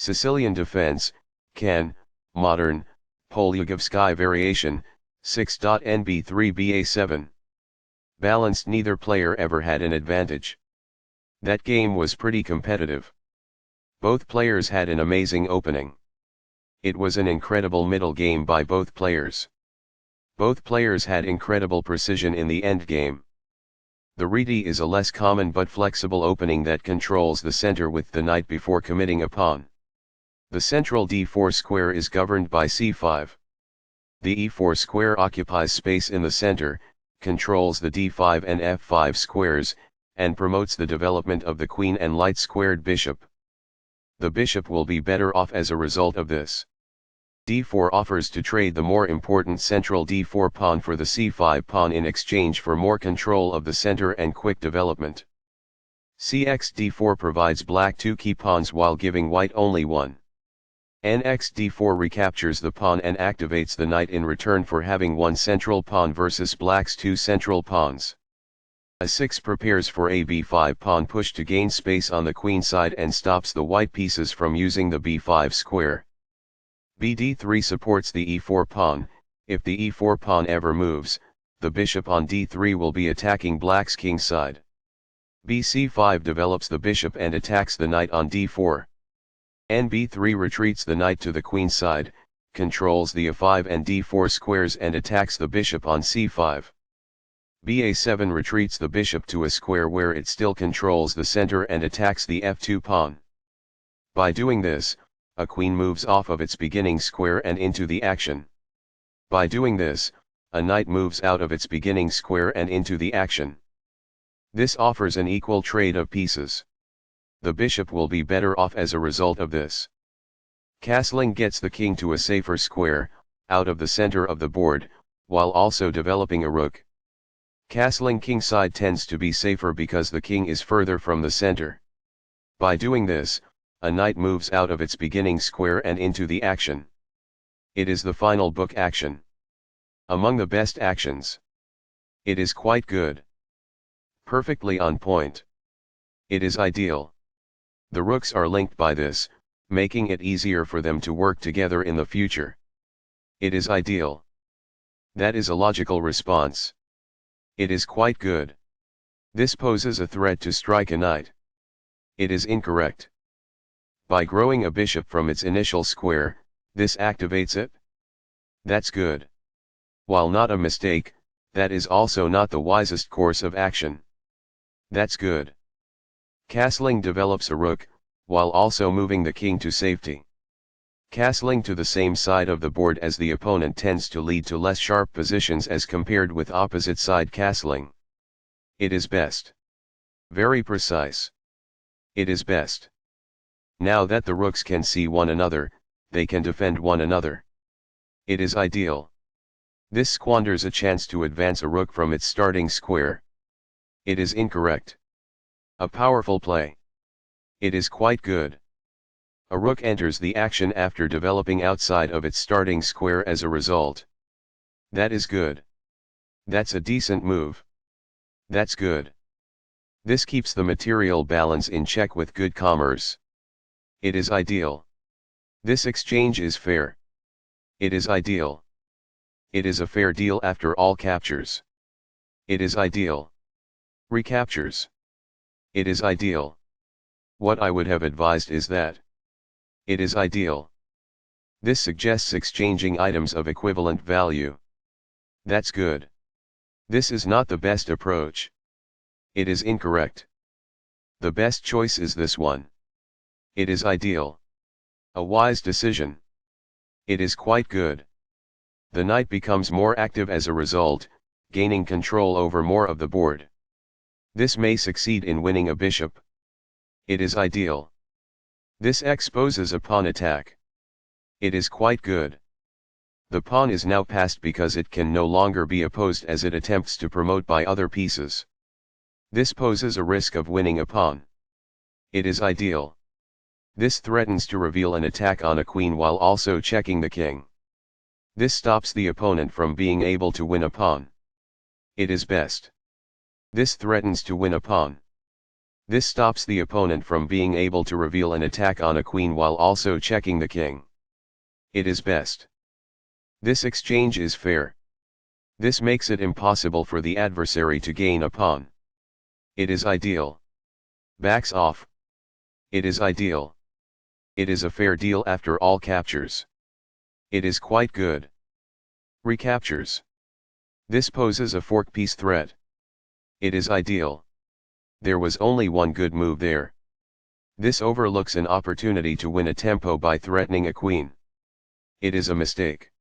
Sicilian defense, can, modern, Polugaevsky variation, 6.Nb3 Ba7. Balanced, neither player ever had an advantage. That game was pretty competitive. Both players had an amazing opening. It was an incredible middle game by both players. Both players had incredible precision in the endgame. The reti is a less common but flexible opening that controls the center with the knight before committing a pawn. The central d4 square is governed by c5. The e4 square occupies space in the center, controls the d5 and f5 squares, and promotes the development of the queen and light-squared bishop. The bishop will be better off as a result of this. d4 offers to trade the more important central d4 pawn for the c5 pawn in exchange for more control of the center and quick development. Cx d4 provides black 2 key pawns while giving white only one. Nx d4 recaptures the pawn and activates the knight in return for having one central pawn versus black's 2 central pawns. A6 prepares for a b5 pawn push to gain space on the queen side and stops the white pieces from using the b5 square. Bd3 supports the e4 pawn. If the e4 pawn ever moves, the bishop on d3 will be attacking black's king side. Bc5 develops the bishop and attacks the knight on d4. Nb3 retreats the knight to the queen side, controls the a5 and d4 squares and attacks the bishop on c5. Ba7 retreats the bishop to a square where it still controls the center and attacks the f2 pawn. By doing this, a queen moves off of its beginning square and into the action. By doing this, a knight moves out of its beginning square and into the action. This offers an equal trade of pieces. The bishop will be better off as a result of this. Castling gets the king to a safer square, out of the center of the board, while also developing a rook. Castling kingside tends to be safer because the king is further from the center. By doing this, a knight moves out of its beginning square and into the action. It is the final book action. Among the best actions. It is quite good. Perfectly on point. It is ideal. The rooks are linked by this, making it easier for them to work together in the future. It is ideal. That is a logical response. It is quite good. This poses a threat to strike a knight. It is incorrect. By growing a bishop from its initial square, this activates it. That's good. While not a mistake, that is also not the wisest course of action. That's good. Castling develops a rook, while also moving the king to safety. Castling to the same side of the board as the opponent tends to lead to less sharp positions as compared with opposite side castling. It is best. Very precise. It is best. Now that the rooks can see one another, they can defend one another. It is ideal. This squanders a chance to advance a rook from its starting square. It is incorrect. A powerful play. It is quite good. A rook enters the action after developing outside of its starting square as a result. That is good. That's a decent move. That's good. This keeps the material balance in check with good commerce. It is ideal. This exchange is fair. It is ideal. It is a fair deal after all captures. It is ideal. Recaptures. It is ideal. What I would have advised is that. It is ideal. This suggests exchanging items of equivalent value. That's good. This is not the best approach. It is incorrect. The best choice is this one. It is ideal. A wise decision. It is quite good. The knight becomes more active as a result, gaining control over more of the board. This may succeed in winning a bishop. It is ideal. This exposes a pawn attack. It is quite good. The pawn is now passed because it can no longer be opposed as it attempts to promote by other pieces. This poses a risk of winning a pawn. It is ideal. This threatens to reveal an attack on a queen while also checking the king. This stops the opponent from being able to win a pawn. It is best. This threatens to win a pawn. This stops the opponent from being able to reveal an attack on a queen while also checking the king. It is best. This exchange is fair. This makes it impossible for the adversary to gain a pawn. It is ideal. Backs off. It is ideal. It is a fair deal after all captures. It is quite good. Recaptures. This poses a fork piece threat. It is ideal. There was only one good move there. This overlooks an opportunity to win a tempo by threatening a queen. It is a mistake.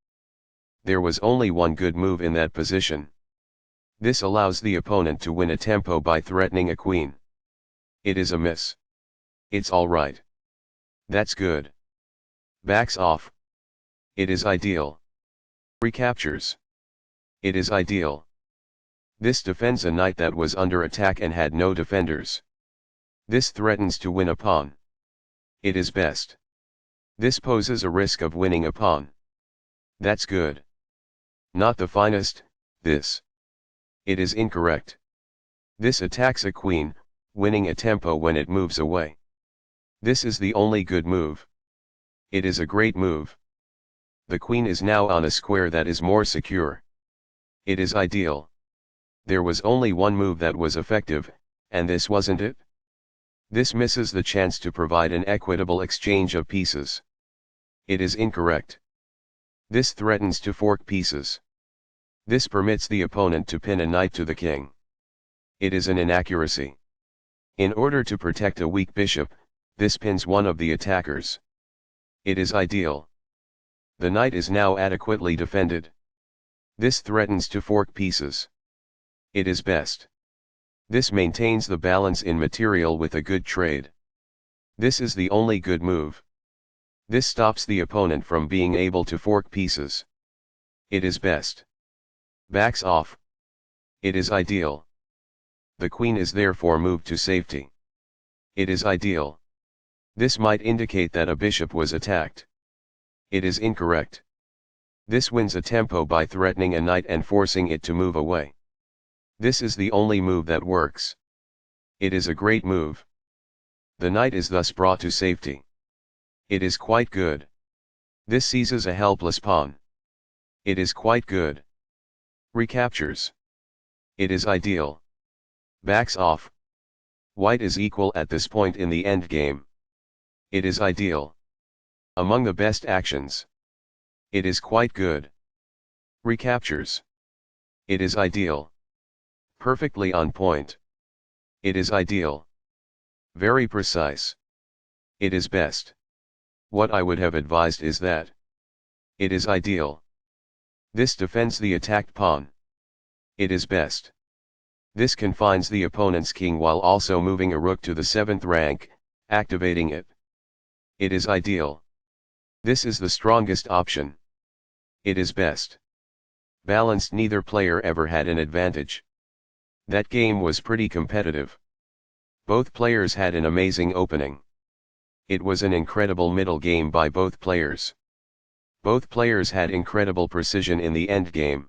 There was only one good move in that position. This allows the opponent to win a tempo by threatening a queen. It is a miss. It's alright. That's good. Backs off. It is ideal. Recaptures. It is ideal. This defends a knight that was under attack and had no defenders. This threatens to win a pawn. It is best. This poses a risk of winning a pawn. That's good. Not the finest, this. It is incorrect. This attacks a queen, winning a tempo when it moves away. This is the only good move. It is a great move. The queen is now on a square that is more secure. It is ideal. There was only one move that was effective, and this wasn't it? This misses the chance to provide an equitable exchange of pieces. It is incorrect. This threatens to fork pieces. This permits the opponent to pin a knight to the king. It is an inaccuracy. In order to protect a weak bishop, this pins one of the attackers. It is ideal. The knight is now adequately defended. This threatens to fork pieces. It is best. This maintains the balance in material with a good trade. This is the only good move. This stops the opponent from being able to fork pieces. It is best. Backs off. It is ideal. The queen is therefore moved to safety. It is ideal. This might indicate that a bishop was attacked. It is incorrect. This wins a tempo by threatening a knight and forcing it to move away. This is the only move that works. It is a great move. The knight is thus brought to safety. It is quite good. This seizes a helpless pawn. It is quite good. Recaptures. It is ideal. Backs off. White is equal at this point in the endgame. It is ideal. Among the best actions. It is quite good. Recaptures. It is ideal. Perfectly on point. It is ideal. Very precise. It is best. What I would have advised is that. It is ideal. This defends the attacked pawn. It is best. This confines the opponent's king while also moving a rook to the 7th rank, activating it. It is ideal. This is the strongest option. It is best. Balanced. Neither player ever had an advantage. That game was pretty competitive. Both players had an amazing opening. It was an incredible middle game by both players. Both players had incredible precision in the endgame.